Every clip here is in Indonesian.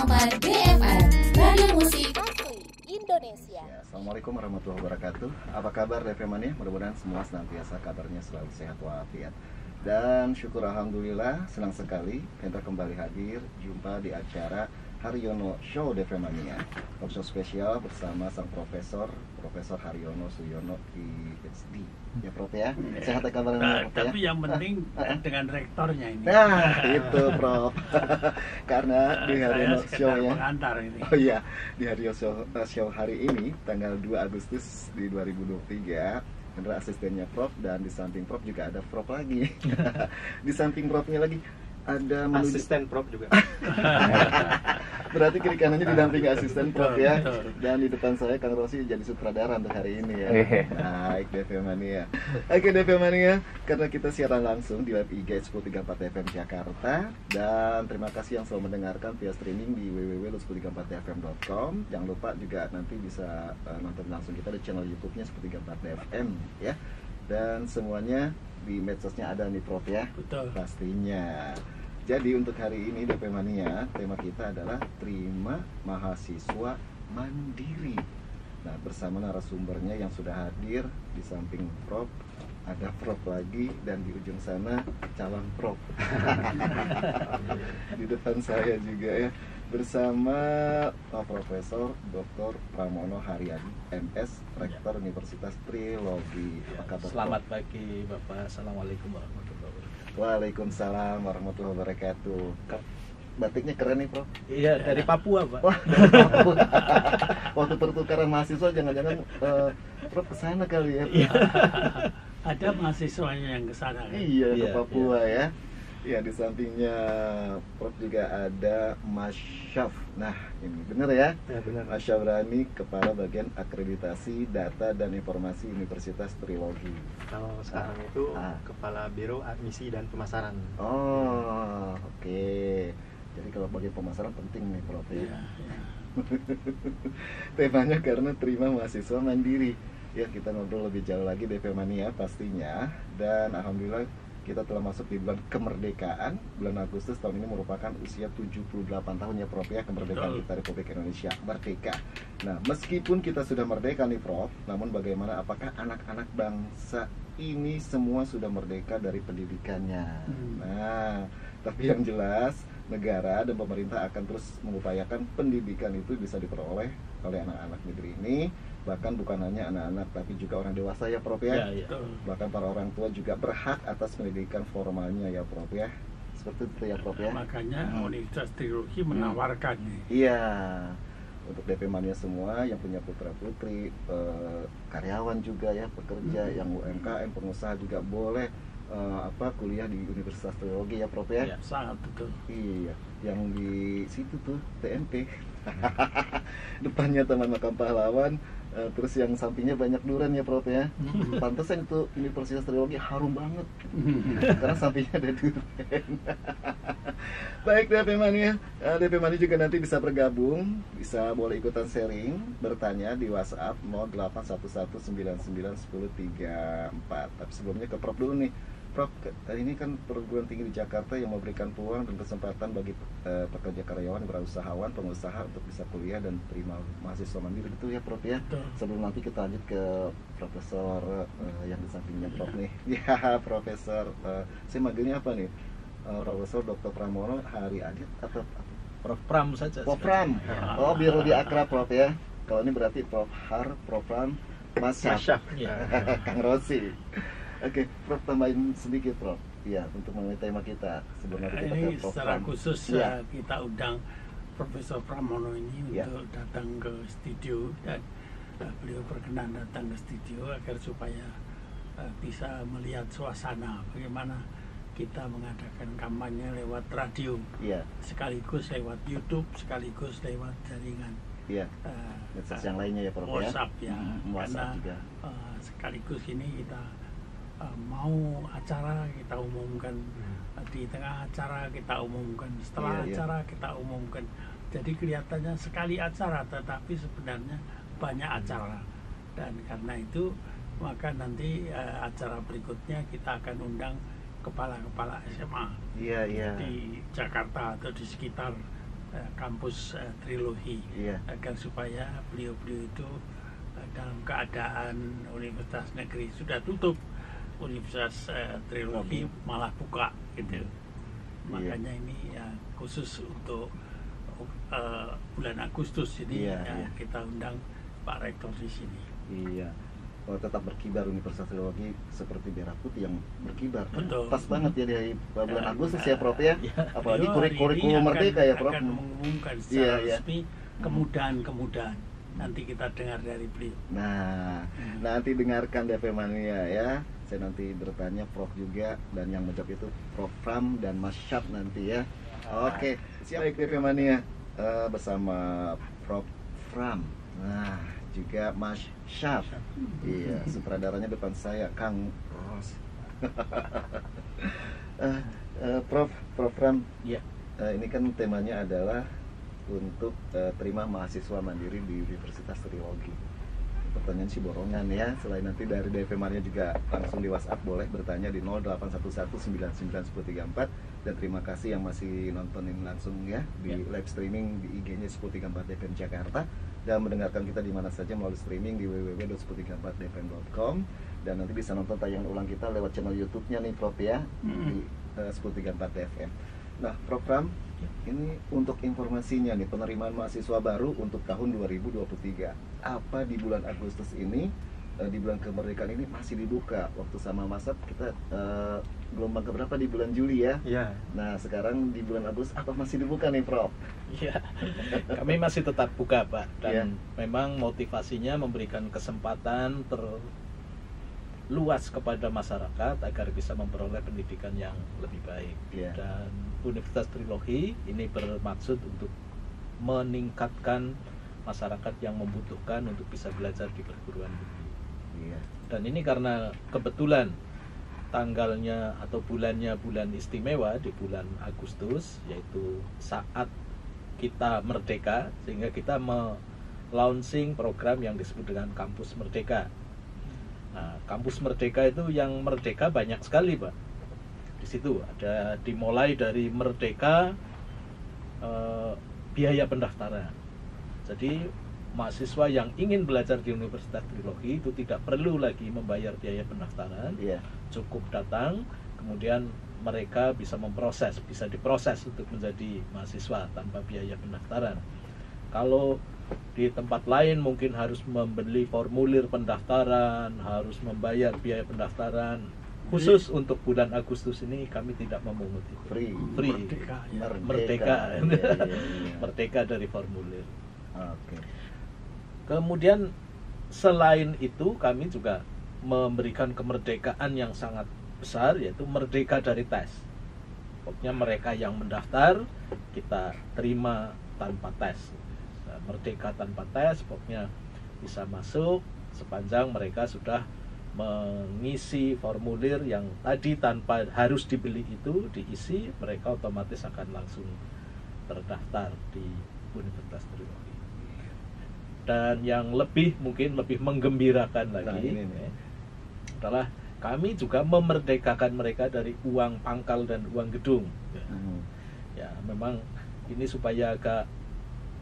105,4 BFM Radio Musik Indonesia. Ya, Assalamualaikum warahmatullahi wabarakatuh. Apa kabar DP-mania? Mudah-mudahan semua senantiasa kabarnya selalu sehat walafiat. Dan syukur alhamdulillah senang sekali kita kembali hadir jumpa di acara Haryono Show DP-mania. Talkshow spesial bersama sang Profesor Haryono Suyono PhD. Ya Prof ya. Sehat ya kabarnya Prof ya. Tapi yang penting dengan rektornya ini. Nah, itu Prof. Karena di Haryono Show ya. Pengantar ini. Oh iya, di Haryono Show hari ini tanggal 2 Agustus di 2023 adalah asistennya Prof, dan di samping Prof juga ada Prof lagi. Di samping Profnya lagi ada asisten Prof juga. Berarti kiri kanannya didampingi asisten Prof ya. Dan di depan saya Kang Rosi jadi sutradara untuk hari ini ya. Baik DP Mania. Oke DP Mania, karena kita siaran langsung di live IG 1034 FM Jakarta, dan terima kasih yang selalu mendengarkan via streaming di www.1034fm.com. Jangan lupa juga nanti bisa nonton langsung kita di channel YouTube-nya 1034 FM ya. Dan semuanya di medsosnya ada nih Prof ya. Betul. Pastinya. Jadi untuk hari ini DP Mania, tema kita adalah terima mahasiswa mandiri. Nah, bersama narasumbernya yang sudah hadir di samping Prof, ada Prof lagi, dan di ujung sana calon Prof. Di depan saya juga ya, bersama Profesor Dr. Pramono Haryadi, MS, Rektor Universitas Trilogi. Apa kabar, Selamat pagi Bapak. Assalamualaikum warahmatullahi wabarakatuh. Waalaikumsalam warahmatullahi wabarakatuh. Batiknya keren nih Prof. Iya, dari Papua Pak. Wah, dari Papua. Waktu pertukaran mahasiswa jangan-jangan Prof kesana kali ya. Iya. Ada mahasiswanya yang ke sana kan? Iya, ke Iya, Papua ya. Ya, di sampingnya Prof juga ada Mas Syaf. Nah, ini benar ya? Ya benar. Mas Syabrani, Kepala Bagian Akreditasi Data dan Informasi Universitas Trilogi. Kalau sekarang itu Kepala Biro Admisi dan Pemasaran. Oh, oke. Jadi kalau bagian pemasaran penting nih Prof ya. Iya, iya. Temanya karena terima mahasiswa mandiri. Ya, kita ngobrol lebih jauh lagi DP Mania pastinya. Dan alhamdulillah kita telah masuk di bulan kemerdekaan. Bulan Agustus tahun ini merupakan usia 78 tahun ya Prof ya, kemerdekaan kita Republik Indonesia merdeka. Nah, meskipun kita sudah merdeka nih Prof, namun bagaimana, apakah anak-anak bangsa ini semua sudah merdeka dari pendidikannya? Nah, tapi yang jelas negara dan pemerintah akan terus mengupayakan pendidikan itu bisa diperoleh oleh anak-anak negeri ini. Bahkan bukan hanya anak-anak tapi juga orang dewasa ya Prof ya. Iya. Bahkan para orang tua juga berhak atas pendidikan formalnya ya Prof ya. Seperti itu ya Prof ya. Makanya Universitas Trilogi menawarkan nih. Iya. Untuk DP Mania semua yang punya putra-putri, karyawan juga ya, pekerja, yang UMKM, pengusaha juga boleh kuliah di Universitas Trilogi ya Prof ya. Iya. Sangat betul. Iya, yang di situ tuh TMP. Depannya Taman Makam Pahlawan, terus yang sampingnya banyak duren ya Prof ya. Pantesan itu Universitas Trilogi harum banget. Karena sampingnya ada duren. Baik DP Mania, DP Mania juga nanti bisa bergabung, bisa boleh ikutan sharing, bertanya di WhatsApp 0811991034. Tapi sebelumnya ke Prof dulu nih. Prof, ini kan perguruan tinggi di Jakarta yang memberikan peluang dan kesempatan bagi pekerja karyawan, wirausahawan, pengusaha untuk bisa kuliah dan terima mahasiswa mandiri, betul ya Prof ya? Betul. Sebelum nanti kita lanjut ke Profesor yang di sampingnya Prof nih. Ya, Profesor, saya manggilnya apa nih? Profesor Dr. Pramono Haryadi atau Prof Pram saja. Prof Pram. Oh, biar lebih akrab Prof ya. Kalau ini berarti Prof Har, Prof Pram, Mas Syaf. Iya. Kang Rosi. Oke, Prof tambahin sedikit Prof. Ya, untuk mengenai tema kita sebelum nanti kita Ini ke Prof secara Pram. khusus Ya. kita undang Profesor Pramono ini Ya. untuk datang ke studio, dan beliau berkenan datang ke studio agar supaya bisa melihat suasana bagaimana kita mengadakan kampanye lewat radio, Iya, sekaligus lewat YouTube, sekaligus lewat jaringan iya. Medsos yang lainnya ya Prof ya. WhatsApp ya. WhatsApp Karena juga. sekaligus ini kita mau acara kita umumkan, di tengah acara kita umumkan, setelah Iya, iya. acara kita umumkan. Jadi kelihatannya sekali acara tetapi sebenarnya banyak acara, dan karena itu maka nanti acara berikutnya kita akan undang kepala-kepala SMA Iya. di Jakarta atau di sekitar kampus trilogi, agar supaya beliau-beliau itu dalam keadaan universitas negeri sudah tutup, universitas trilogi malah buka gitu. Makanya ini ya khusus untuk bulan Agustus ini kita undang Pak Rektor di sini. Iya. Oh, tetap berkibar Universitas Trilogi seperti merah putih yang berkibar. Betul. Pas banget ya di bulan Agustus ya Prof ya. Apalagi kurikulum merdeka ya Prof. Akan mengumumkan secara resmi kemudahan-kemudahan. Nanti kita dengar dari beliau. Nah, nanti dengarkan DP Mania ya. Saya nanti bertanya Prof juga, dan yang menjawab itu Prof Pram dan Mas Syaf nanti ya. Oke, siap DP Mania bersama Prof Pram. Nah, juga Mas Syaf. Iya, sutradaranya depan saya, Kang Ros. Prof Pram. Iya. Ini kan temanya adalah untuk terima mahasiswa mandiri di Universitas Trilogi. Pertanyaan sih borongan ya. Selain nanti dari DP Mania juga langsung di WhatsApp boleh bertanya di 0811991034. Dan terima kasih yang masih nontonin langsung ya di live streaming di IG-nya 1034 DPM Jakarta, dan mendengarkan kita di mana saja melalui streaming di www.1034dpm.com, dan nanti bisa nonton tayangan ulang kita lewat channel YouTube-nya nih Prof ya, di 1034 DFM. Nah, Prof Pram, ini untuk informasinya nih, penerimaan mahasiswa baru untuk tahun 2023. Apa di bulan Agustus ini, di bulan kemerdekaan ini masih dibuka? Waktu sama Masat kita gelombang keberapa di bulan Juli ya? Iya. Nah, sekarang di bulan Agustus apa masih dibuka nih Prof? Iya, kami masih tetap buka Pak, dan memang motivasinya memberikan kesempatan terluas kepada masyarakat agar bisa memperoleh pendidikan yang lebih baik. Dan Universitas Trilogi ini bermaksud untuk meningkatkan masyarakat yang membutuhkan untuk bisa belajar di perguruan tinggi. Dan ini karena kebetulan tanggalnya atau bulannya bulan istimewa di bulan Agustus, yaitu saat kita merdeka, sehingga kita launching program yang disebut dengan Kampus Merdeka. Nah, Kampus Merdeka itu yang merdeka banyak sekali Pak. Di situ ada dimulai dari merdeka biaya pendaftaran. Jadi mahasiswa yang ingin belajar di Universitas Trilogi itu tidak perlu lagi membayar biaya pendaftaran, cukup datang, kemudian mereka bisa diproses untuk menjadi mahasiswa tanpa biaya pendaftaran. Kalau di tempat lain mungkin harus membeli formulir pendaftaran, harus membayar biaya pendaftaran. Khusus untuk bulan Agustus ini kami tidak memungut itu. Free. Merdeka. Merdeka dari formulir. Oke. Kemudian selain itu kami juga memberikan kemerdekaan yang sangat besar, yaitu merdeka dari tes. Pokoknya mereka yang mendaftar kita terima tanpa tes. Merdeka tanpa tes, pokoknya bisa masuk sepanjang mereka sudah mengisi formulir yang tadi tanpa harus dibeli itu, diisi, mereka otomatis akan langsung terdaftar di Universitas Trilogi. Dan yang mungkin lebih menggembirakan lagi adalah kami juga memerdekakan mereka dari uang pangkal dan uang gedung. Ya, memang ini supaya agak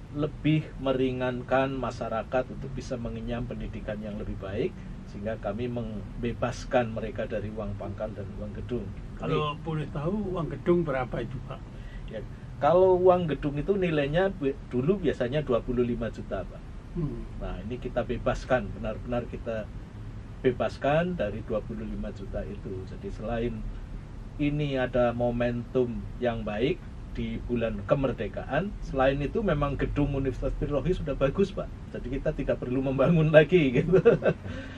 lebih meringankan masyarakat untuk bisa mengenyam pendidikan yang lebih baik, sehingga kami membebaskan mereka dari uang pangkal dan uang gedung. Kalau boleh tahu uang gedung berapa itu Pak? Ya, kalau uang gedung itu nilainya dulu biasanya 25 juta Pak. Nah, ini kita bebaskan, benar-benar kita bebaskan dari 25 juta itu. Jadi selain ini ada momentum yang baik di bulan kemerdekaan, selain itu memang gedung Universitas Trilogi sudah bagus Pak. Jadi kita tidak perlu membangun lagi gitu.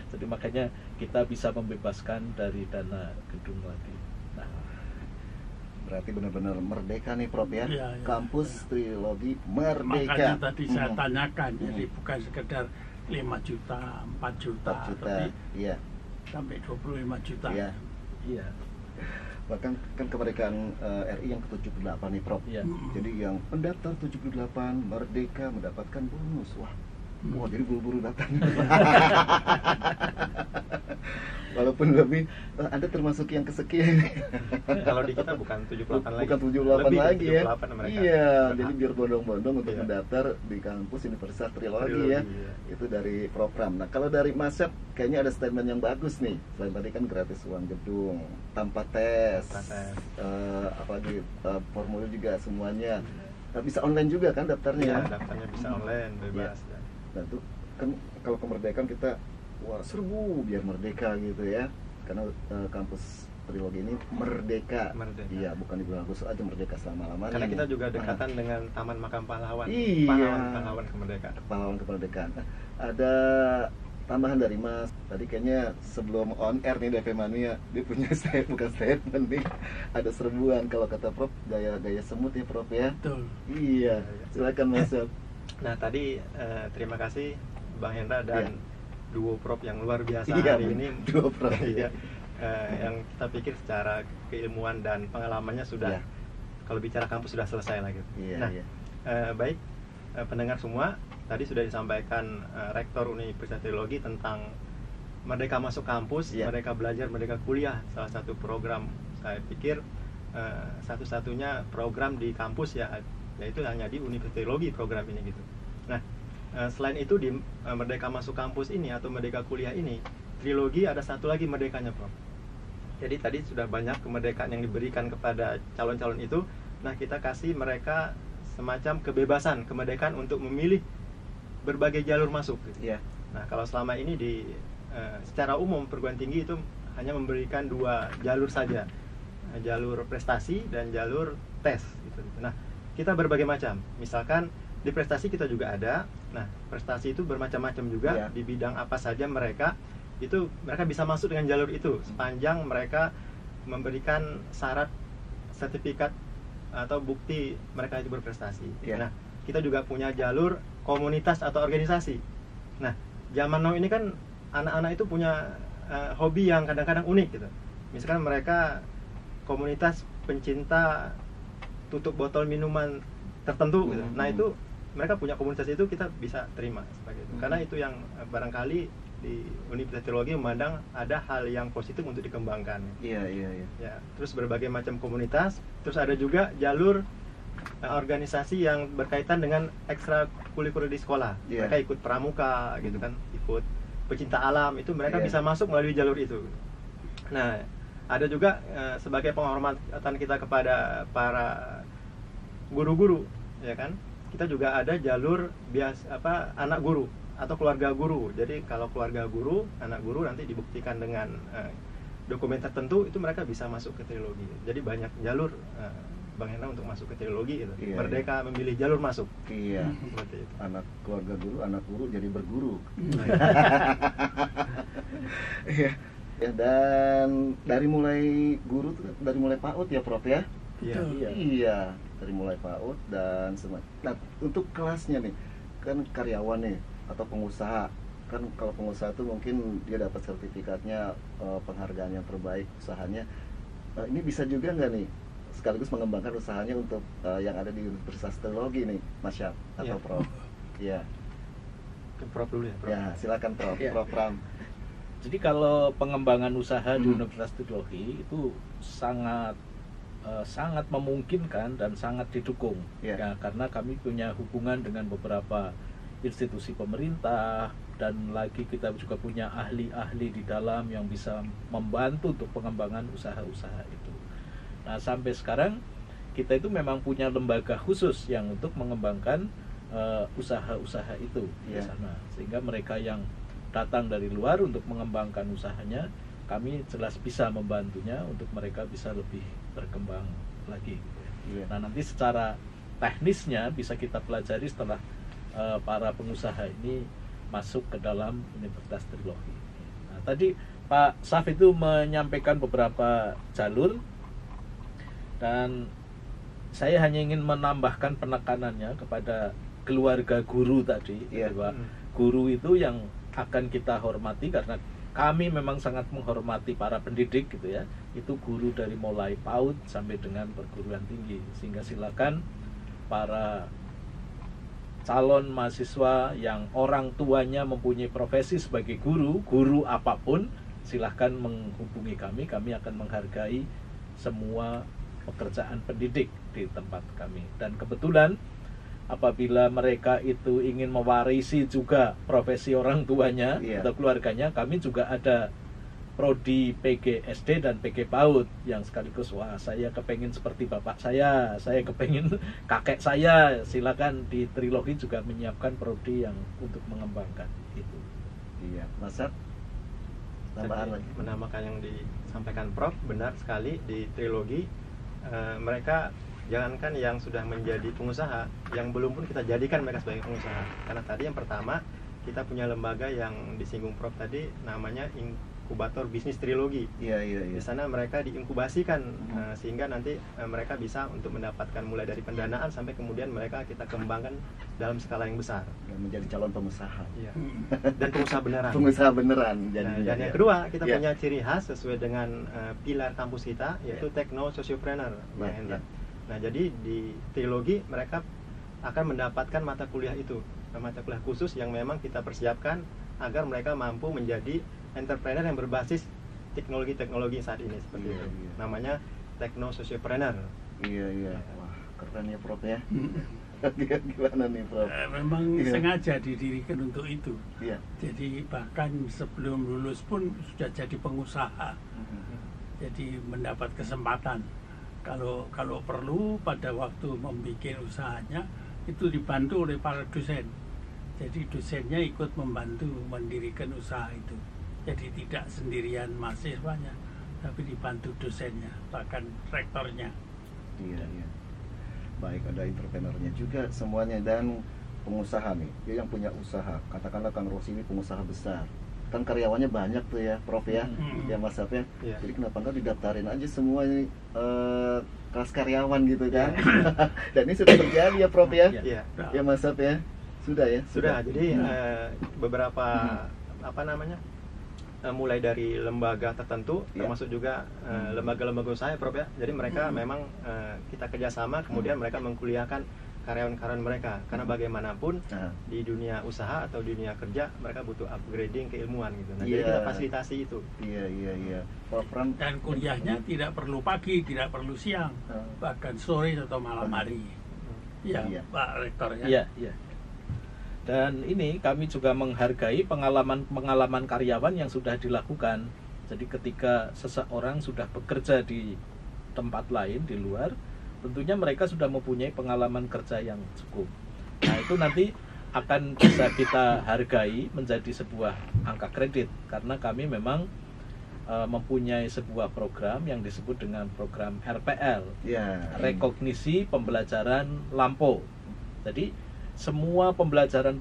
Jadi makanya kita bisa membebaskan dari dana gedung lagi. Nah, berarti benar-benar merdeka nih Prof ya. Kampus Trilogi merdeka. Makanya tadi saya tanyakan, jadi bukan sekedar 5 juta, 4 juta, tapi sampai 25 juta. Iya. Bahkan kan kemerdekaan RI yang ke-78 nih Prof. Jadi yang pendaftar 78 merdeka mendapatkan bonus. Wah, Wah, jadi buru-buru datang. Walaupun lebih, Anda termasuk yang kesekian. Kalau di kita bukan 78 lagi. Bukan 78 Lebih lagi ya. 78 mereka. Iya, Berhak. jadi biar bondong-bondong untuk Iya. mendaftar di kampus Universitas Trilogi Trilogi, ya. iya. Itu dari program. Nah, kalau dari Mas Syaf, kayaknya ada statement yang bagus nih. Selain tadi kan gratis uang gedung, tanpa tes, Tanpa tes. apalagi formulir juga semuanya. Nah, bisa online juga kan daftarnya? Iya, ya? daftarnya bisa online, bebas. Ya. Nah itu kan kalau kemerdekaan kita wah serbu biar merdeka gitu ya, karena kampus Trilogi ini merdeka. Merdeka. Iya, bukan di bulan Agustus aja merdeka selama-lamanya. Karena kita nih. juga dekatan dengan Taman Makam Pahlawan. Iya. Pahlawan kemerdekaan. Pahlawan kemerdekaan. Nah, ada tambahan dari Mas. Tadi kayaknya sebelum on air nih DP Mania dia punya bukan statement nih. Ada serbuan kalau kata Prof, gaya semut ya Prof ya. Betul. Iya, silakan Mas. Nah tadi terima kasih Bang Hendra dan duo Prof yang luar biasa Iya, hari ini. duo Prof. Iya. Yang kita pikir secara keilmuan dan pengalamannya sudah, Iya. kalau bicara kampus sudah selesai lah gitu. Iya, Nah, iya. baik pendengar semua, tadi sudah disampaikan Rektor Universitas Trilogi tentang Merdeka Masuk Kampus, Iya. Merdeka Belajar, Merdeka Kuliah, salah satu program saya pikir satu-satunya program di kampus ya, yaitu hanya di Universitas Trilogi program ini gitu. Nah, selain itu di Merdeka Masuk Kampus ini atau Merdeka Kuliah ini, Trilogi ada satu lagi merdekanya, Prof. Jadi tadi sudah banyak kemerdekaan yang diberikan kepada calon-calon itu. Nah, kita kasih mereka semacam kebebasan, kemerdekaan untuk memilih berbagai jalur masuk gitu. Iya. Nah, kalau selama ini secara umum perguruan tinggi itu hanya memberikan 2 jalur saja, jalur prestasi dan jalur tes gitu. Nah, kita berbagai macam. Misalkan di prestasi kita juga ada. Nah, prestasi itu bermacam-macam juga. Iya. Di bidang apa saja mereka bisa masuk dengan jalur itu sepanjang mereka memberikan syarat sertifikat atau bukti mereka itu berprestasi. Iya. Nah, kita juga punya jalur komunitas atau organisasi. Nah, zaman now ini kan anak-anak itu punya hobi yang kadang-kadang unik gitu. Misalkan mereka komunitas pencinta tutup botol minuman tertentu gitu. Nah, itu mereka punya komunitas itu, kita bisa terima sebagai itu. Karena itu yang barangkali di Universitas Trilogi memandang ada hal yang positif untuk dikembangkan. Iya. Ya, terus berbagai macam komunitas, terus ada juga jalur organisasi yang berkaitan dengan ekstrakurikuler di sekolah. Iya. Mereka ikut pramuka gitu kan, ikut pecinta alam, itu mereka Iya. bisa masuk melalui jalur itu. Nah, ada juga sebagai penghormatan kita kepada para guru-guru, ya kan? Kita juga ada jalur anak guru atau keluarga guru. Jadi kalau keluarga guru, anak guru nanti dibuktikan dengan dokumen tertentu, itu mereka bisa masuk ke Trilogi. Jadi banyak jalur Bang Hendra untuk masuk ke Trilogi gitu. Iya, Merdeka memilih jalur masuk. Iya. Seperti itu. Anak keluarga guru, anak guru jadi berguru. Iya. Ya, dan dari mulai guru tuh, dari mulai PAUD ya Prof ya? Iya. Betul. Iya, dari mulai PAUD dan semua. Nah, untuk kelasnya nih, kan karyawan nih atau pengusaha. Kan kalau pengusaha tuh mungkin dia dapat sertifikatnya, penghargaan yang terbaik usahanya. Ini bisa juga nggak nih sekaligus mengembangkan usahanya untuk yang ada di Universitas Trilogi nih, Mas Syaf atau Iya. Prof? Iya. Ke Prof dulu ya, Prof. Ya, silakan Prof. Iya. Prof Pram. Jadi kalau pengembangan usaha di Universitas Trilogi itu sangat memungkinkan dan sangat didukung. Iya. Ya, karena kami punya hubungan dengan beberapa institusi pemerintah, dan lagi kita juga punya ahli-ahli di dalam yang bisa membantu untuk pengembangan usaha-usaha itu. Nah, sampai sekarang kita itu memang punya lembaga khusus yang untuk mengembangkan usaha-usaha itu di Iya. sana, sehingga mereka yang datang dari luar untuk mengembangkan usahanya, kami jelas bisa membantunya untuk mereka bisa lebih berkembang lagi. Iya. Nah, nanti secara teknisnya bisa kita pelajari setelah para pengusaha ini masuk ke dalam Universitas Trilogi. Nah, tadi Pak Syaf itu menyampaikan beberapa jalur, dan saya hanya ingin menambahkan penekanannya kepada keluarga guru tadi, Iya. bahwa guru itu yang akan kita hormati, karena kami memang sangat menghormati para pendidik gitu ya. Itu guru dari mulai PAUD sampai dengan perguruan tinggi, sehingga silakan para calon mahasiswa yang orang tuanya mempunyai profesi sebagai guru apapun, silahkan menghubungi kami akan menghargai semua pekerjaan pendidik di tempat kami. Dan kebetulan apabila mereka itu ingin mewarisi juga profesi orang tuanya atau keluarganya, kami juga ada prodi PG SD dan PG PAUD yang sekaligus, wah saya kepengen seperti bapak saya kepengen kakek saya, silakan di Trilogi juga menyiapkan prodi yang untuk mengembangkan itu. Iya, Mas Sat, tambahan lagi. Menambahkan yang disampaikan Prof, benar sekali, di Trilogi mereka jangankan yang sudah menjadi pengusaha, yang belum pun kita jadikan mereka sebagai pengusaha. Karena tadi yang pertama, kita punya lembaga yang disinggung Prof tadi, namanya inkubator bisnis Trilogi. Iya. Di sana mereka diinkubasikan sehingga nanti mereka bisa untuk mendapatkan mulai dari pendanaan sampai kemudian mereka kita kembangkan dalam skala yang besar. Dan menjadi calon pengusaha. Iya. Dan pengusaha beneran. Pengusaha beneran. Dan yang kedua, kita punya ciri khas sesuai dengan pilar kampus kita, yaitu Techno Sociopreneur, Bang Hendra. Nah, jadi di Trilogi mereka akan mendapatkan mata kuliah itu, mata kuliah khusus yang memang kita persiapkan agar mereka mampu menjadi entrepreneur yang berbasis teknologi saat ini seperti itu. Namanya Techno Sociopreneur. Iya. Wah, keren ya Prof ya. Gimana nih Prof? Memang sengaja didirikan untuk itu. Iya. Jadi bahkan sebelum lulus pun sudah jadi pengusaha. Jadi mendapat kesempatan. Kalau perlu pada waktu membuat usahanya itu dibantu oleh para dosen. Jadi dosennya ikut membantu mendirikan usaha itu. Jadi tidak sendirian mahasiswanya, tapi dibantu dosennya, bahkan rektornya. Iya. Baik, ada entrepreneurnya juga semuanya, dan pengusaha nih, dia yang punya usaha. Katakanlah Kang Rosi ini pengusaha besar, kan karyawannya banyak tuh ya Prof ya, ya Mas Sat ya. Jadi kenapa enggak didaftarin aja semua ini kelas karyawan gitu kan? Dan ini sudah terjadi ya Prof ya? Ya Mas Sat ya, sudah ya? Sudah. Jadi beberapa mulai dari lembaga tertentu, termasuk juga lembaga-lembaga usaha, Prof ya. Jadi mereka memang kita kerjasama, kemudian mereka mengkuliahkan karyawan-karyawan mereka, karena bagaimanapun di dunia usaha atau di dunia kerja mereka butuh upgrading keilmuan gitu. Nah, jadi kita fasilitasi itu. Iya. Dan kuliahnya tidak perlu pagi, tidak perlu siang, bahkan sore atau malam hari. Iya, Pak Rektor ya. Iya. Dan ini kami juga menghargai pengalaman karyawan yang sudah dilakukan. Jadi ketika seseorang sudah bekerja di tempat lain di luar, tentunya mereka sudah mempunyai pengalaman kerja yang cukup. Nah, itu nanti akan bisa kita hargai menjadi sebuah angka kredit, karena kami memang mempunyai sebuah program yang disebut dengan program RPL, Rekognisi Pembelajaran Lampau. Jadi semua pembelajaran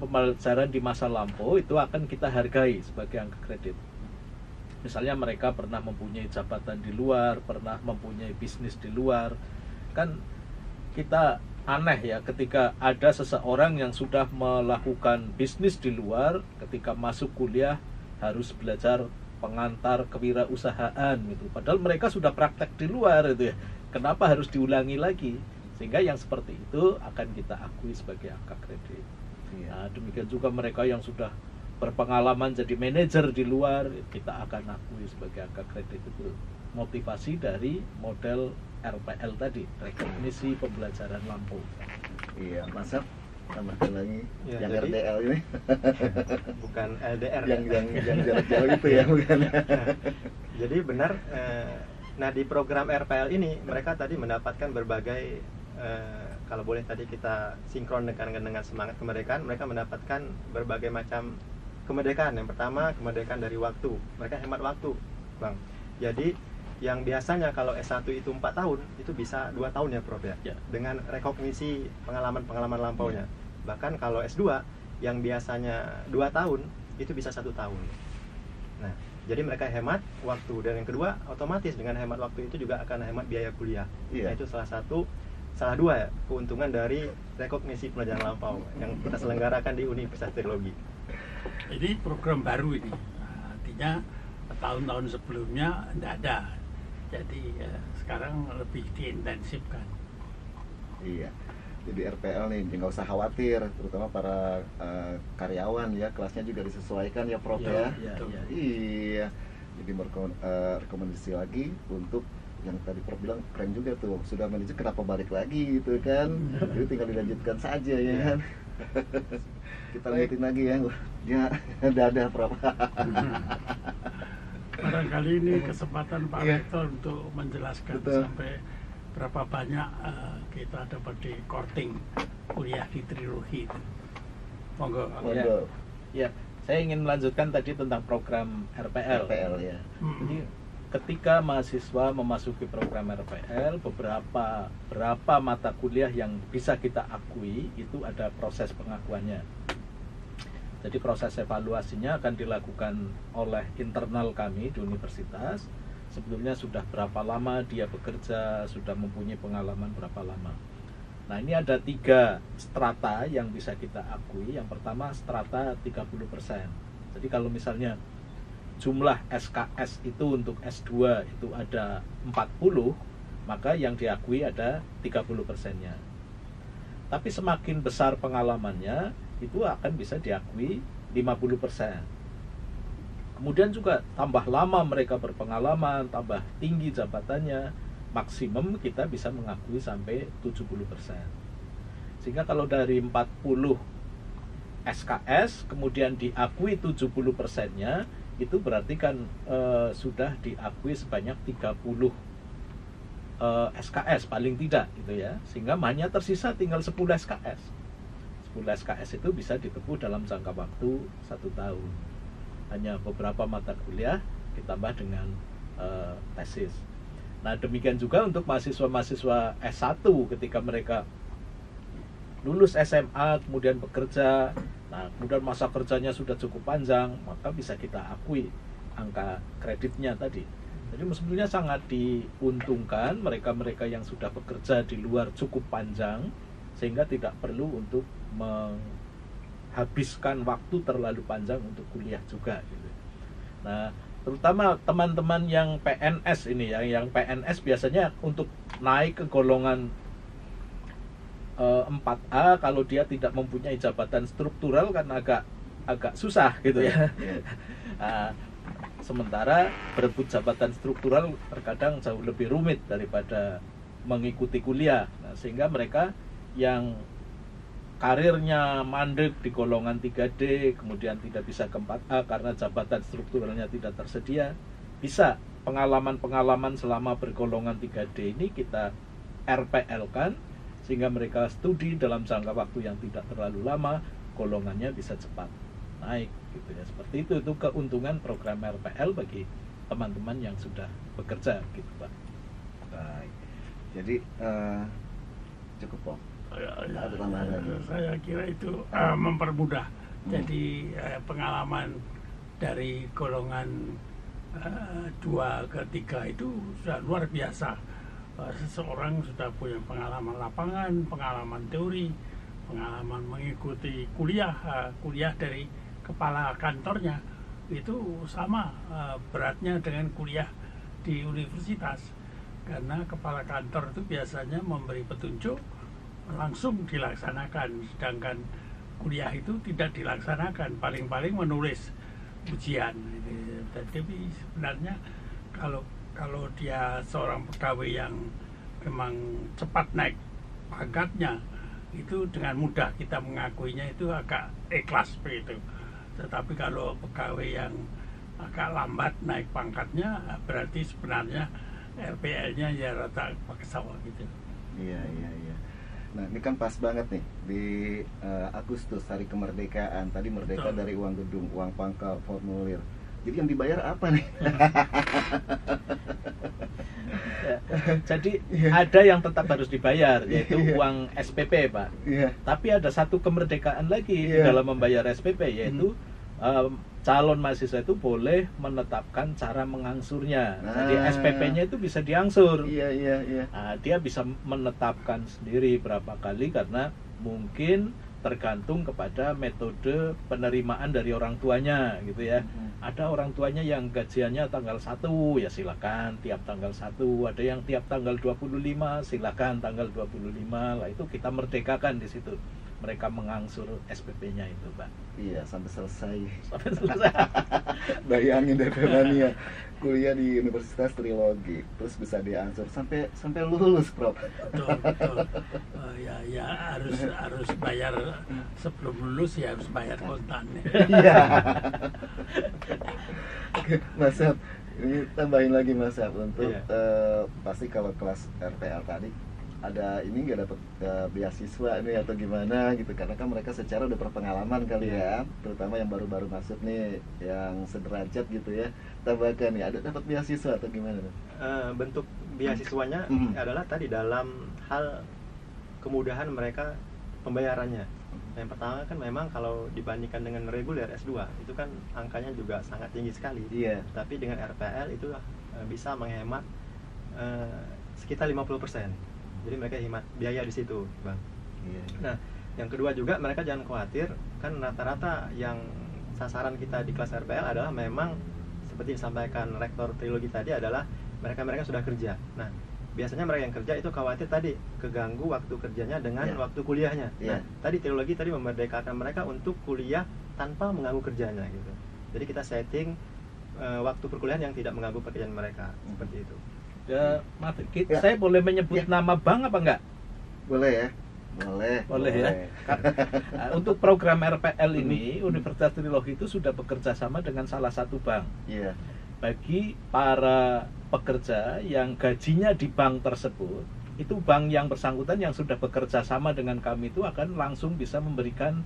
di masa lampau itu akan kita hargai sebagai angka kredit. Misalnya mereka pernah mempunyai jabatan di luar, pernah mempunyai bisnis di luar. Kan kita aneh ya ketika ada seseorang yang sudah melakukan bisnis di luar, ketika masuk kuliah harus belajar pengantar kewirausahaan gitu. Padahal mereka sudah praktek di luar itu ya. Kenapa harus diulangi lagi? Sehingga yang seperti itu akan kita akui sebagai angka kredit. Nah, demikian juga mereka yang sudah berpengalaman jadi manajer di luar, kita akan akui sebagai angka kredit. Itu motivasi dari model RPL tadi, Rekognisi Pembelajaran Lampau. Iya, Mas Sat, tambahkan lagi yang jadi, RDL ini. Bukan LDR. yang jarak jauh itu ya, bukan. Jadi benar. Nah, di program RPL ini mereka tadi mendapatkan berbagai kalau boleh tadi kita sinkron dengan semangat kemerdekaan, mereka mendapatkan berbagai macam kemerdekaan. Yang pertama, kemerdekaan dari waktu. Mereka hemat waktu, Bang. Jadi yang biasanya kalau S1 itu 4 tahun, itu bisa 2 tahun ya, Prof ya. Dengan rekognisi pengalaman lampaunya. Bahkan kalau S2 yang biasanya 2 tahun, itu bisa 1 tahun. Nah, jadi mereka hemat waktu, dan yang kedua otomatis dengan hemat waktu itu juga akan hemat biaya kuliah. Nah, itu salah dua ya keuntungan dari rekognisi pembelajaran lampau yang kita selenggarakan di Universitas Trilogi. Ini program baru ini, artinya tahun-tahun sebelumnya tidak ada. Jadi sekarang lebih diintensifkan. Iya. jadi RPL nih, nggak usah khawatir, terutama para karyawan ya, kelasnya juga disesuaikan ya Prof ya. Iya. Jadi rekomendasi lagi untuk yang tadi Prof bilang keren juga tuh, sudah manajer kenapa balik lagi gitu kan. Jadi tinggal dilanjutkan saja ya kan. Kita lihatin lagi ya ada Prof. Barangkali ini kesempatan Pak Rektor untuk menjelaskan sampai berapa banyak kita dapat di korting kuliah di trilogi itu. Monggo. Ya, saya ingin melanjutkan tadi tentang program RPL. Ya. Jadi ketika mahasiswa memasuki program RPL, beberapa mata kuliah yang bisa kita akui itu ada proses pengakuannya. Jadi proses evaluasinya akan dilakukan oleh internal kami di universitas. Sebelumnya sudah berapa lama dia bekerja, sudah mempunyai pengalaman berapa lama. Nah, ini ada 3 strata yang bisa kita akui. Yang pertama strata 30%. Jadi kalau misalnya jumlah SKS itu untuk S2 itu ada 40, maka yang diakui ada 30%-nya. Tapi semakin besar pengalamannya, itu akan bisa diakui 50%. Kemudian juga tambah lama mereka berpengalaman, tambah tinggi jabatannya, maksimum kita bisa mengakui sampai 70%. Sehingga kalau dari 40 SKS kemudian diakui 70%-nya, itu berarti kan sudah diakui sebanyak 30 SKS paling tidak gitu ya. Sehingga hanya tersisa tinggal 10 SKS. 10 SKS itu bisa ditempuh dalam jangka waktu 1 tahun. Hanya beberapa mata kuliah ditambah dengan tesis. Nah, demikian juga untuk mahasiswa-mahasiswa S1 ketika mereka lulus SMA kemudian bekerja, nah kemudian masa kerjanya sudah cukup panjang, maka bisa kita akui angka kreditnya tadi. Jadi sebetulnya sangat diuntungkan mereka-mereka yang sudah bekerja di luar cukup panjang, sehingga tidak perlu untuk menghabiskan waktu terlalu panjang untuk kuliah juga gitu. Nah, terutama teman-teman yang PNS ini ya, yang PNS biasanya untuk naik ke golongan 4A kalau dia tidak mempunyai jabatan struktural kan agak susah gitu ya. Nah, sementara berebut jabatan struktural terkadang jauh lebih rumit daripada mengikuti kuliah. Nah, sehingga mereka yang karirnya mandek di golongan 3D kemudian tidak bisa ke 4A karena jabatan strukturalnya tidak tersedia, bisa pengalaman-pengalaman selama bergolongan 3D ini kita RPL-kan sehingga mereka studi dalam jangka waktu yang tidak terlalu lama, golongannya bisa cepat naik gitu ya. Seperti itu keuntungan program RPL bagi teman-teman yang sudah bekerja gitu Pak. Baik. Jadi cukup Pak. Saya kira itu mempermudah. Jadi pengalaman dari golongan 2 ke 3 itu sudah luar biasa. Seseorang sudah punya pengalaman lapangan, pengalaman teori, pengalaman mengikuti kuliah dari kepala kantornya itu sama beratnya dengan kuliah di universitas, karena kepala kantor itu biasanya memberi petunjuk langsung dilaksanakan, sedangkan kuliah itu tidak dilaksanakan, paling-paling menulis ujian. Tapi sebenarnya kalau dia seorang pegawai yang memang cepat naik pangkatnya, itu dengan mudah kita mengakuinya itu agak ikhlas begitu. Tetapi kalau pegawai yang agak lambat naik pangkatnya, berarti sebenarnya RPL-nya ya rata pakai sawah gitu. Iya. Nah, ini kan pas banget nih di Agustus, hari kemerdekaan. Tadi merdeka Betul. dari uang gedung, uang pangkal, formulir. Jadi yang dibayar apa nih? Ya, jadi ada yang tetap harus dibayar, yaitu uang SPP Pak. Tapi ada satu kemerdekaan lagi di dalam membayar SPP, yaitu calon mahasiswa itu boleh menetapkan cara mengangsurnya. Jadi SPP-nya itu bisa diangsur. Iya. Nah, dia bisa menetapkan sendiri berapa kali, karena mungkin tergantung kepada metode penerimaan dari orang tuanya gitu ya. Ada orang tuanya yang gajiannya tanggal 1, ya silakan tiap tanggal 1. Ada yang tiap tanggal 25, silakan tanggal 25. Lah itu kita merdekakan di situ. Mereka mengangsur SPP-nya itu, Pak. Iya, sampai selesai. Sampai selesai. Bayangin DP Mania kuliah di Universitas Trilogi, terus bisa diangsur sampai lulus, Prof. Betul. Ya harus bayar sebelum lulus, ya harus bayar kontan. Iya. Mas Sab, ini tambahin lagi Mas Sab untuk pasti kalau kelas RPL tadi ada ini nggak dapat beasiswa ini atau gimana gitu, karena kan mereka secara udah berpengalaman kali ya, terutama yang baru-baru masuk nih yang sederajat gitu ya, tambahkan ya, ada dapat beasiswa atau gimana? Bentuk beasiswanya adalah tadi dalam hal kemudahan mereka pembayarannya. Yang pertama kan memang kalau dibandingkan dengan reguler S2 itu kan angkanya juga sangat tinggi sekali. Iya. Tapi dengan RPL itu bisa menghemat sekitar 50%. Jadi mereka hemat biaya di situ, Bang. Iya. Nah, yang kedua juga mereka jangan khawatir, kan rata-rata yang sasaran kita di kelas RPL adalah memang seperti disampaikan Rektor Trilogi tadi adalah mereka sudah kerja. Nah, biasanya mereka yang kerja itu khawatir tadi keganggu waktu kerjanya dengan waktu kuliahnya. Nah, tadi Trilogi tadi memerdekakan mereka untuk kuliah tanpa mengganggu kerjanya gitu. Jadi kita setting waktu perkuliahan yang tidak mengganggu pekerjaan mereka, seperti itu. Ya, maaf, saya boleh menyebut nama bank apa enggak? Boleh ya? Boleh Ya. Untuk program RPL ini, Universitas Trilogi itu sudah bekerja sama dengan salah satu bank. Iya. Bagi para pekerja yang gajinya di bank tersebut, itu bank yang bersangkutan yang sudah bekerja sama dengan kami itu akan langsung bisa memberikan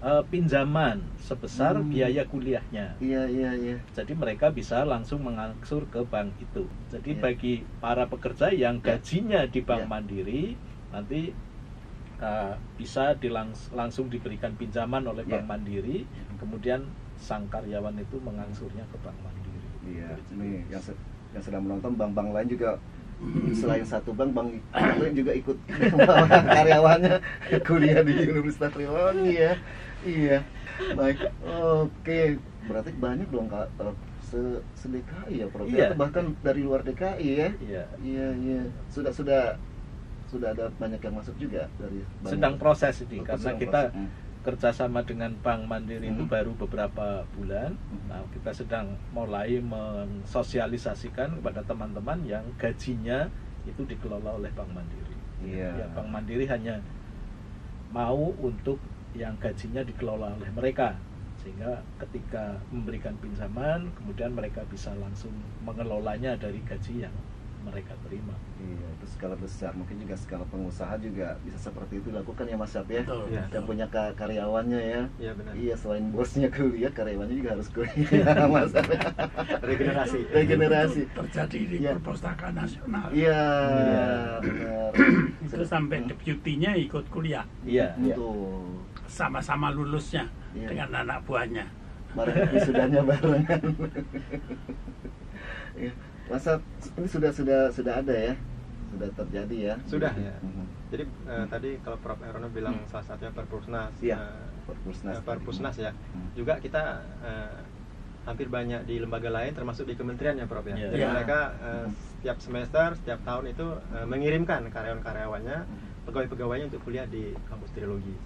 pinjaman sebesar biaya kuliahnya. Iya. Jadi mereka bisa langsung mengangsur ke bank itu. Jadi bagi para pekerja yang gajinya di Bank Mandiri, nanti bisa langsung diberikan pinjaman oleh Bank Mandiri, kemudian sang karyawan itu mengangsurnya ke Bank Mandiri. Iya. Ini yang sedang menonton bank-bank lain juga, selain satu bank lain juga ikut karyawannya kuliah di Universitas Trilogi ya. Iya, baik. Oke, berarti banyak dong Kak, se-DKI ya, Prof. Iya. Bahkan dari luar DKI ya. Iya. Sudah ada banyak yang masuk juga dari banyak. Sedang proses ini karena sedang kita proses. kerjasama dengan Bank Mandiri itu baru beberapa bulan. Nah, kita sedang mulai mensosialisasikan kepada teman-teman yang gajinya itu dikelola oleh Bank Mandiri. Iya. Ya, Bank Mandiri hanya mau untuk yang gajinya dikelola oleh mereka, sehingga ketika memberikan pinjaman kemudian mereka bisa langsung mengelolanya dari gaji yang mereka terima. Iya, itu skala besar, mungkin juga skala pengusaha juga bisa seperti itu dilakukan ya Mas Syaf ya. Betul. Dan punya karyawannya ya. Iya, benar. Iya, selain bosnya kuliah, karyawannya juga harus kuliah Mas Syaf. Regenerasi Terjadi di perpustakaan nasional. Iya, benar. Itu sampai deputinya ikut kuliah. Iya. Betul. Sama-sama lulusnya dengan anak buahnya. Bareng wisudanya barengan. Iya. Masa ini sudah ada ya? Sudah terjadi ya? Sudah ya. Jadi tadi kalau Prof. Herono bilang salah satunya Perpusnas. Perpusnas ya. Juga kita hampir banyak di lembaga lain termasuk di kementerian ya Prof ya. Jadi mereka setiap semester, setiap tahun itu mengirimkan karyawan-karyawannya, pegawai-pegawainya untuk kuliah di kampus Trilogi.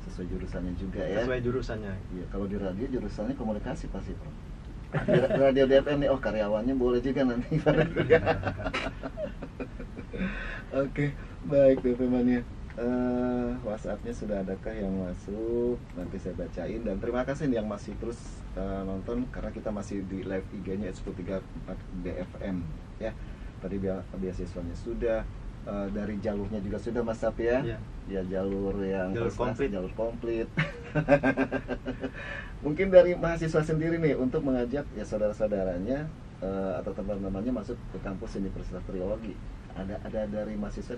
Sesuai jurusannya juga ya. Sesuai jurusannya. Iya, kalau di radio jurusannya komunikasi pasti, Prof. Radio DFM nih, karyawannya boleh juga nanti pada kuliah. Oke, baik DFM Mania. WhatsApp-nya sudah adakah yang masuk? Nanti saya bacain, dan terima kasih nih yang masih terus nonton, karena kita masih di live IG-nya 1034 DFM ya. Tadi beasiswanya sudah, dari jalurnya juga sudah Mas Sap ya. Ya, jalur yang jalur komplit. Mungkin dari mahasiswa sendiri nih untuk mengajak ya saudara-saudaranya atau teman-temannya masuk ke kampus Universitas Trilogi. Ada dari mahasiswa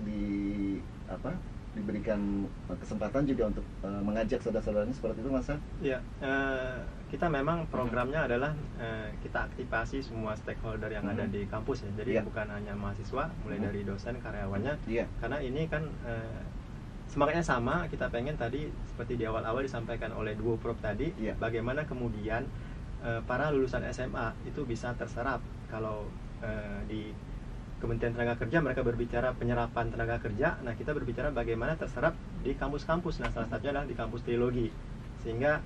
diberikan kesempatan juga untuk mengajak saudara-saudaranya seperti itu, Mas? Iya, kita memang programnya adalah kita aktifasi semua stakeholder yang ada di kampus ya. Jadi bukan hanya mahasiswa, mulai dari dosen, karyawannya. Karena ini kan semangatnya sama. Kita pengen tadi seperti di awal-awal disampaikan oleh Duo Prof tadi, Iya. bagaimana kemudian para lulusan SMA itu bisa terserap. Kalau di Kementerian Tenaga Kerja mereka berbicara penyerapan tenaga kerja, nah kita berbicara bagaimana terserap di kampus-kampus. Nah salah satunya adalah di kampus Trilogi, sehingga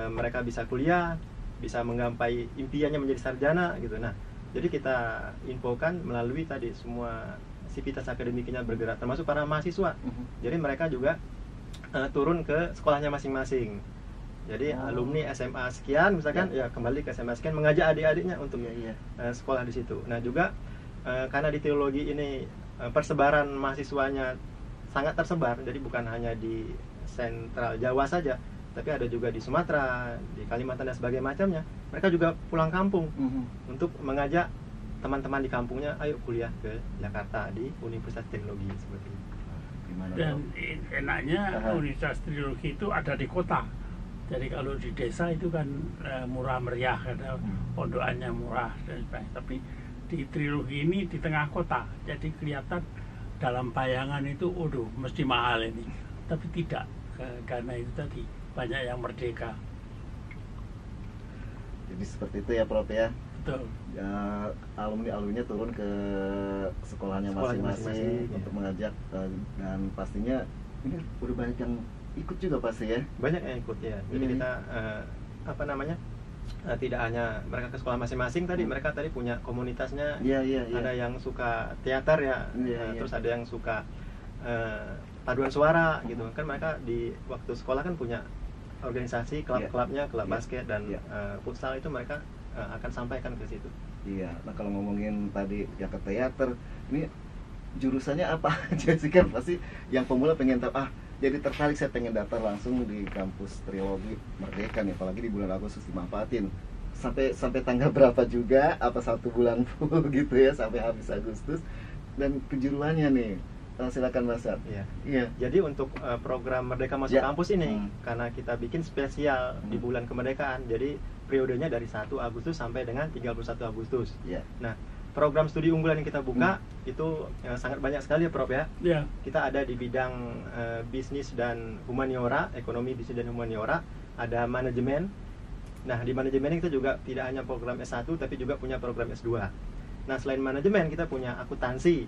mereka bisa kuliah, bisa menggapai impiannya menjadi sarjana gitu. Nah jadi kita infokan melalui tadi semua sivitas akademiknya bergerak, termasuk para mahasiswa. Jadi mereka juga turun ke sekolahnya masing-masing. Jadi alumni SMA sekian misalkan ya kembali ke SMA sekian mengajak adik-adiknya untuk sekolah di situ. Nah juga karena di Trilogi ini persebaran mahasiswanya sangat tersebar, jadi bukan hanya di sentral Jawa saja, tapi ada juga di Sumatera, di Kalimantan dan sebagainya macamnya. Mereka juga pulang kampung untuk mengajak teman-teman di kampungnya, ayo kuliah ke Jakarta di Universitas Teknologi seperti itu. Dan enaknya Universitas Trilogi itu ada di kota. Jadi kalau di desa itu kan murah meriah, ada pondokannya murah dan sebagainya. Tapi di Trilogi ini di tengah kota, jadi kelihatan dalam bayangan itu, waduh, mesti mahal ini. Tapi tidak, karena itu tadi banyak yang merdeka. Jadi seperti itu ya Prof ya. Betul. Ya, alumni-alumninya turun ke sekolahnya masing-masing untuk mengajak, dan pastinya ini udah banyak yang ikut juga pasti ya. Banyak yang ikut ya. Jadi kita tidak hanya mereka ke sekolah masing-masing tadi, mereka tadi punya komunitasnya. Ada yang suka teater ya, terus ada yang suka paduan suara gitu kan. Mereka di waktu sekolah kan punya organisasi, klub-klubnya, klub basket dan futsal, itu mereka akan sampaikan ke situ. Iya. Nah kalau ngomongin tadi yang ke teater, ini jurusannya apa aja sih? Kan pasti yang pemula pengen tahu, jadi tertarik saya pengen daftar langsung di kampus Trilogi Merdeka nih, apalagi di bulan Agustus dimanfaatin. Sampai tanggal berapa juga? Apa 1 bulan full gitu ya sampai habis Agustus? Dan kejuruannya nih, silakan Mas Sat. Iya. Jadi untuk program Merdeka Masuk Kampus ini karena kita bikin spesial di bulan kemerdekaan, jadi periodenya dari 1 Agustus sampai dengan 31 Agustus. Nah, program studi unggulan yang kita buka itu sangat banyak sekali ya Prof ya. Kita ada di bidang bisnis dan humaniora, ekonomi, bisnis dan humaniora, ada manajemen. Nah di manajemen kita juga tidak hanya program S1 tapi juga punya program S2. Nah selain manajemen kita punya akuntansi.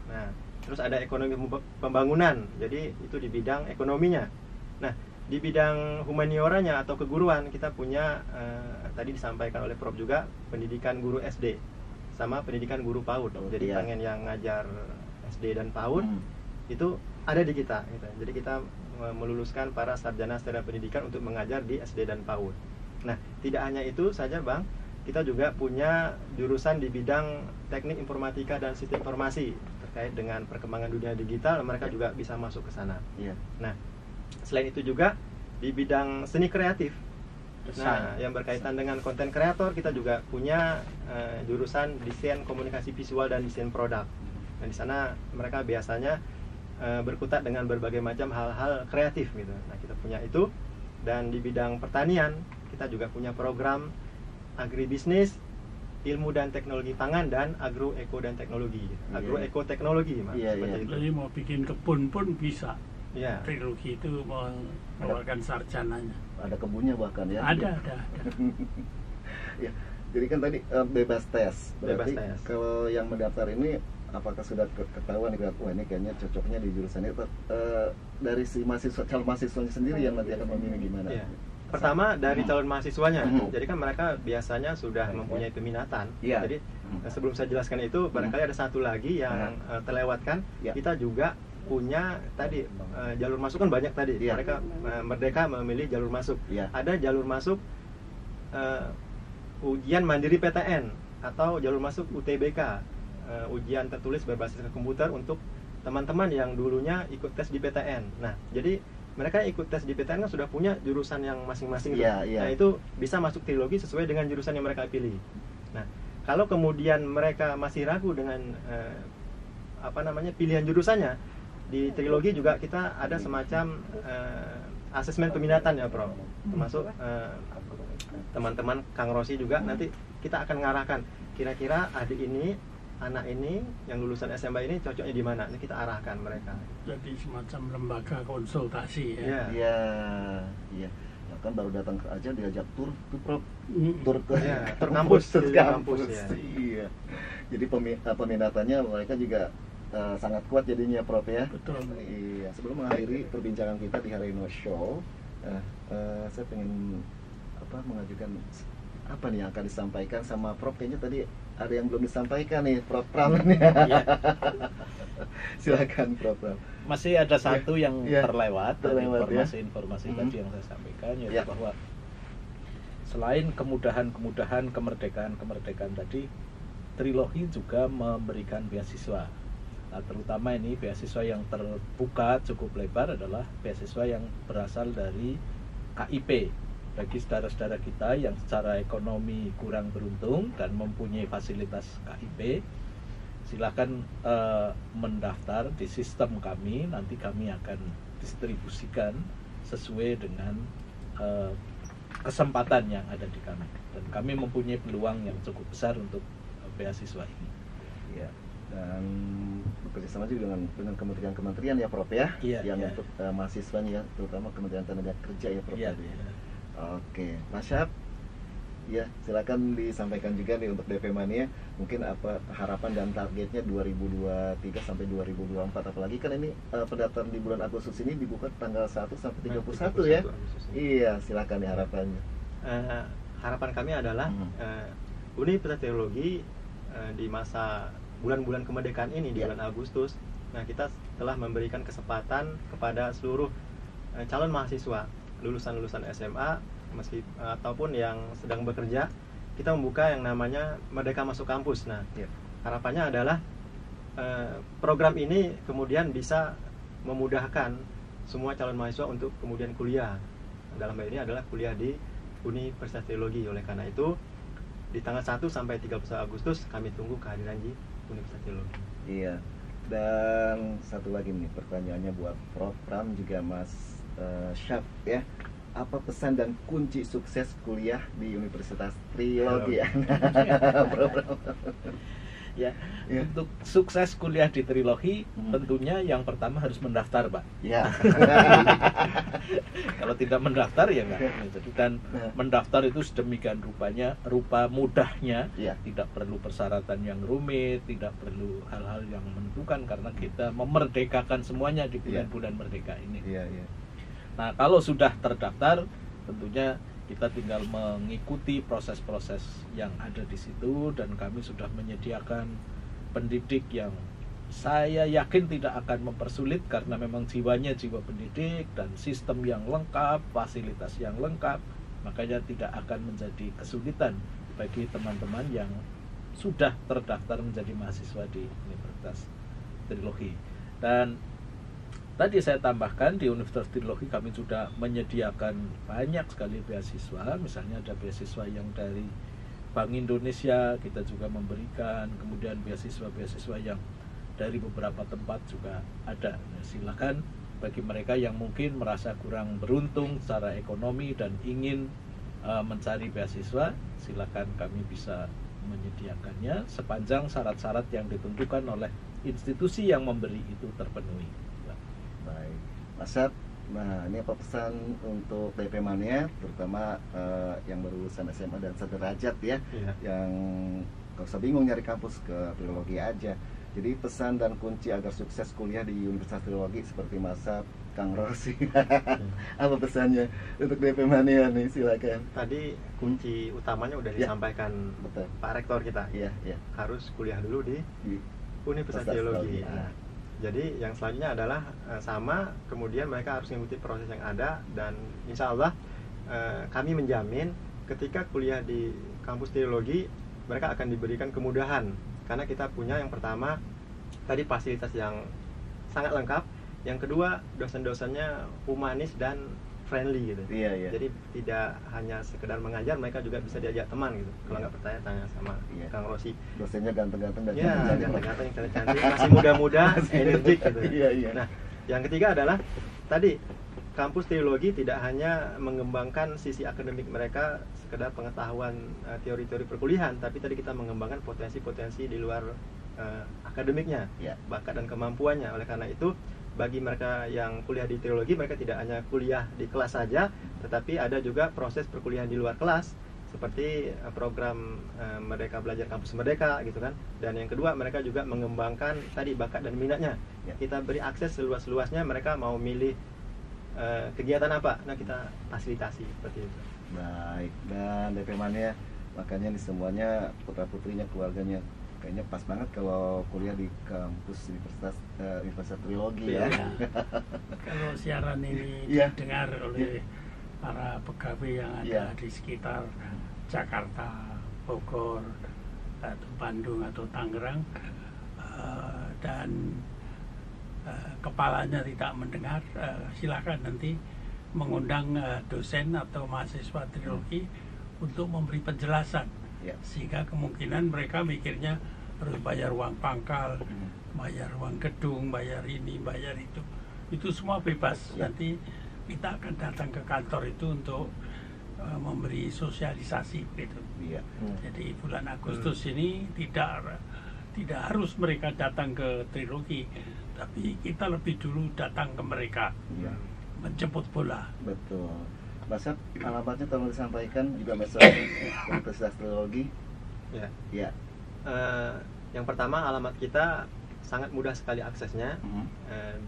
Nah terus ada ekonomi pembangunan, jadi itu di bidang ekonominya. Nah di bidang humanioranya atau keguruan kita punya tadi disampaikan oleh Prof juga pendidikan guru SD sama pendidikan guru PAUD. Jadi pengen yang ngajar SD dan PAUD itu ada di kita gitu. Jadi kita meluluskan para sarjana pendidikan untuk mengajar di SD dan PAUD. Nah tidak hanya itu saja Bang, kita juga punya jurusan di bidang teknik informatika dan sistem informasi terkait dengan perkembangan dunia digital. Mereka juga bisa masuk ke sana. Nah selain itu juga di bidang seni kreatif, nah yang berkaitan dengan konten kreator, kita juga punya jurusan desain komunikasi visual dan desain produk. Nah di sana mereka biasanya berkutat dengan berbagai macam hal-hal kreatif gitu. Nah kita punya itu. Dan di bidang pertanian kita juga punya program agribisnis, ilmu dan teknologi pangan, dan agroeko dan teknologi. Agroeko teknologi Mas. Seperti itu. Jadi mau bikin kebun pun bisa. Trilogi itu mengeluarkan sarjananya. Ada kebunnya bahkan ya. Ada. Ya, jadi kan tadi bebas tes. Berarti kalau yang mendaftar ini apakah sudah ketahuan wah ini kayaknya cocoknya di jurusan itu, dari si mahasiswa, calon mahasiswanya sendiri yang nanti akan memilih gimana? Pertama dari calon mahasiswanya. Jadi kan mereka biasanya sudah mempunyai peminatan. Jadi sebelum saya jelaskan itu, barangkali ada satu lagi yang terlewatkan. Kita juga punya tadi jalur masuk kan banyak tadi. Mereka Merdeka memilih jalur masuk. Ada jalur masuk ujian mandiri PTN atau jalur masuk UTBK, ujian tertulis berbasis komputer untuk teman-teman yang dulunya ikut tes di PTN. Nah, jadi mereka ikut tes di PTN kan sudah punya jurusan yang masing-masing. Nah, itu bisa masuk Trilogi sesuai dengan jurusan yang mereka pilih. Nah, kalau kemudian mereka masih ragu dengan pilihan jurusannya, di Trilogi juga kita ada semacam asesmen peminatan ya Prof. Termasuk teman-teman Kang Rosi juga nanti kita akan mengarahkan kira-kira adik ini anak ini yang lulusan SMA ini cocoknya di mana, ini kita arahkan mereka. Jadi semacam lembaga konsultasi ya. Iya. Iya, iya. Ya kan baru datang aja diajak tur tuh Prof. Mm. Tur ke Tur kampus, tur di kampus, kampus. ya. Iya. Jadi peminatannya mereka juga sangat kuat jadinya Prof ya. Betul. Iya, sebelum mengakhiri perbincangan kita di Harino Show, saya pengen mengajukan apa nih yang akan disampaikan sama Prof. Kayaknya tadi ada yang belum disampaikan nih, Prof. Pram. Ya. Silakan Prof. Pram. Masih ada satu yang Ya. terlewat dari Terlewat, ya. informasi-informasi Mhm. tadi yang saya sampaikan, yaitu Ya. bahwa selain kemudahan-kemudahan kemerdekaan tadi, Trilogi juga memberikan beasiswa. Nah, terutama ini beasiswa yang terbuka cukup lebar adalah beasiswa yang berasal dari KIP. Bagi saudara-saudara kita yang secara ekonomi kurang beruntung dan mempunyai fasilitas KIP, silakan mendaftar di sistem kami. Nanti kami akan distribusikan sesuai dengan kesempatan yang ada di kami. Dan kami mempunyai peluang yang cukup besar untuk beasiswa ini. Ya, dan bekerja sama juga dengan kementerian-kementerian ya Prof ya, Iya, yang iya. untuk mahasiswanya, terutama Kementerian Tenaga Kerja ya Prof. Iya, tadi. iya. Oke, Mas Syaf, ya silakan disampaikan juga nih untuk DP Mania, mungkin apa harapan dan targetnya 2023 sampai 2024, apalagi kan ini pendaftaran di bulan Agustus ini dibuka tanggal 1 sampai 31 ya. Agustus. Iya, silakan nih harapannya. Harapan kami adalah Universitas Teknologi di masa bulan-bulan kemerdekaan ini di Ya. bulan Agustus, nah kita telah memberikan kesempatan kepada seluruh calon mahasiswa lulusan SMA ataupun yang sedang bekerja, kita membuka yang namanya Merdeka Masuk Kampus. Nah, Ya. harapannya adalah program ini kemudian bisa memudahkan semua calon mahasiswa untuk kemudian kuliah. Dalam hal ini adalah kuliah di Universitas Teknologi. Oleh karena itu, di tanggal 1 sampai 31 Agustus kami tunggu kehadiran di Universitas Teknologi. Iya. Dan satu lagi nih pertanyaannya buat Prof. Pram juga Mas Syaf ya. Apa pesan dan kunci sukses kuliah di Universitas Trilogi ya? Prof. Pram. Ya, Ya. untuk sukses kuliah di Trilogi, Hmm. tentunya yang pertama harus mendaftar, Pak. Ya. Kalau tidak mendaftar ya enggak. Jadi dan Nah. mendaftar itu sedemikian rupa mudahnya, Ya. tidak perlu persyaratan yang rumit, tidak perlu hal-hal yang menentukan karena kita memerdekakan semuanya di bulan-bulan merdeka ini. Iya, iya. Nah, kalau sudah terdaftar, tentunya kita tinggal mengikuti proses-proses yang ada di situ, dan kami sudah menyediakan pendidik yang saya yakin tidak akan mempersulit karena memang jiwanya jiwa pendidik dan sistem yang lengkap, fasilitas yang lengkap, makanya tidak akan menjadi kesulitan bagi teman-teman yang sudah terdaftar menjadi mahasiswa di Universitas Trilogi. Dan tadi saya tambahkan di Universitas Trilogi kami sudah menyediakan banyak sekali beasiswa, misalnya ada beasiswa yang dari Bank Indonesia kita juga memberikan, kemudian beasiswa-beasiswa yang dari beberapa tempat juga ada. Nah, silakan bagi mereka yang mungkin merasa kurang beruntung secara ekonomi dan ingin mencari beasiswa, silakan kami bisa menyediakannya sepanjang syarat-syarat yang ditentukan oleh institusi yang memberi itu terpenuhi. Baik. Mas Syaf, nah ini apa pesan untuk DP Mania, terutama yang berlulusan SMA dan sederajat ya, Iya. yang gak usah bingung nyari kampus, ke Trilogi aja. Jadi pesan dan kunci agar sukses kuliah di Universitas Trilogi seperti Mas Syaf, Kang Rosi. Apa pesannya untuk DP Mania nih, silakan. Tadi kunci utamanya udah Ya. disampaikan Betul. Pak Rektor kita. Iya, iya. Harus kuliah dulu di Di Universitas Teologi. Teologi. Nah, jadi yang selanjutnya adalah sama, kemudian mereka harus mengikuti proses yang ada, dan insya Allah kami menjamin ketika kuliah di kampus teologi mereka akan diberikan kemudahan, karena kita punya yang pertama tadi fasilitas yang sangat lengkap, yang kedua dosen-dosennya humanis dan friendly gitu. Iya, iya. Jadi tidak hanya sekedar mengajar, mereka juga bisa diajak teman gitu. Kalau Iya. nggak percaya tanya sama Iya. Kang Rosi. Dosennya ganteng-ganteng dan Ya, cantik-cantik. ganteng-ganteng, cantik-cantik, masih muda-muda, energik gitu. Iya, iya. Nah, yang ketiga adalah tadi kampus teologi tidak hanya mengembangkan sisi akademik mereka, sekedar pengetahuan teori-teori perkuliahan, tapi tadi kita mengembangkan potensi-potensi di luar akademiknya, Ya. bakat dan kemampuannya. Oleh karena itu, bagi mereka yang kuliah di trilogi, mereka tidak hanya kuliah di kelas saja, tetapi ada juga proses perkuliahan di luar kelas, seperti program Merdeka Belajar Kampus Merdeka gitu kan. Dan yang kedua, mereka juga mengembangkan tadi bakat dan minatnya. Ya. Kita beri akses seluas-luasnya, mereka mau milih kegiatan apa, nah kita fasilitasi seperti itu. Baik, dan DP Mania makanya nih semuanya putra-putrinya, keluarganya kayaknya pas banget kalau kuliah di kampus Universitas Trilogi ya. Ya. Kalau siaran ini Iya. didengar oleh para pegawai yang ada Iya. di sekitar Jakarta, Bogor, atau Bandung atau Tangerang, dan kepalanya tidak mendengar, silakan nanti mengundang dosen atau mahasiswa trilogi untuk memberi penjelasan. Ya. Sehingga kemungkinan mereka mikirnya harus bayar uang pangkal, bayar uang gedung, bayar ini, bayar itu. Itu semua bebas. Ya. Nanti kita akan datang ke kantor itu untuk memberi sosialisasi gitu. Iya. Jadi bulan Agustus ini tidak harus mereka datang ke trilogi, tapi kita lebih dulu datang ke mereka Iya. menjemput bola. Betul. Mas Syaf, alamatnya tolong disampaikan juga masalah Universitas Trilogi. Ya. Ya. Yang pertama, alamat kita sangat mudah sekali aksesnya, Mhm.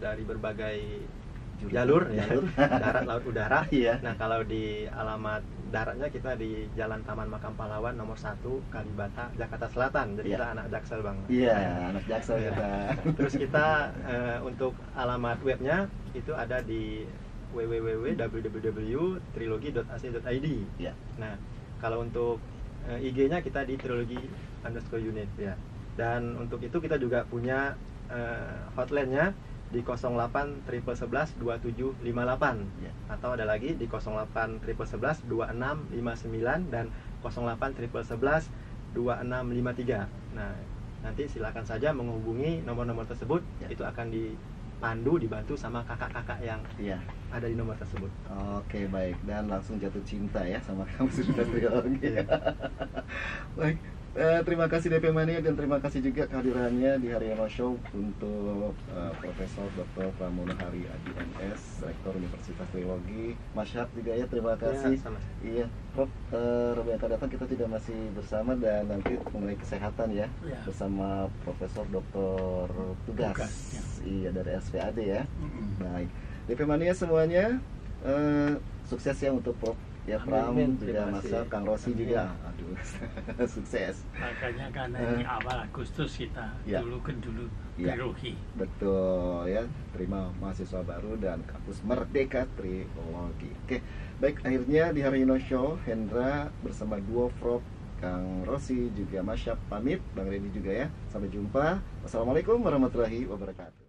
dari berbagai Jurusan. jalur, ya, Jalur. darat, laut, udara. Iya. Nah, kalau di alamat daratnya kita di Jalan Taman Makam Pahlawan nomor 1 Kalibata, Jakarta Selatan. Jadi Iya. kita anak Jaksel Bang. Iya, anak Jaksel Iya. kita. Terus kita untuk alamat webnya itu ada di www.trilogi.ac.id. Ya. Nah, kalau untuk IG-nya kita di trilogi_unit ya. Dan untuk itu kita juga punya hotline-nya di 08 1111 2758 Ya. atau ada lagi di 08 1111 2659 dan 08 1111 2653. Nah, nanti silakan saja menghubungi nomor-nomor tersebut. Ya. Itu akan dipandu, dibantu sama kakak-kakak yang Iya. ada di nomor tersebut. Oke, baik, dan langsung jatuh cinta ya sama kampus Universitas Trilogi. Iya. Baik, terima kasih DP Mania dan terima kasih juga kehadirannya di Haryono Show untuk Profesor Dr. Pramono Hari Adi MS, Rektor Universitas Trilogi. Mas Syaf juga ya, terima kasih. sama. Iya, Prof, Rabu yang akan datang kita tidak masih bersama dan nanti mengenai kesehatan ya, Ya. bersama Profesor Dr. Tugas. Tugas, ya. Iya, dari SPAD ya. Mm-mm. Baik, DP Mania semuanya sukses ya untuk Prof ya, Amin, Pram amin. juga Terima Mas kasih. Syaf, Kang Rosi Amin. juga. Aduh, sukses. Makanya karena ini awal Agustus kita Ya. dulu Ya. trilogi. Betul ya, terima mahasiswa baru dan kampus Merdeka Trilogi. Oke, baik, akhirnya di Haryono Show Hendra bersama duo Prof Kang Rosi juga Mas Syaf pamit, Bang Redi juga ya. Sampai jumpa. Wassalamualaikum warahmatullahi wabarakatuh.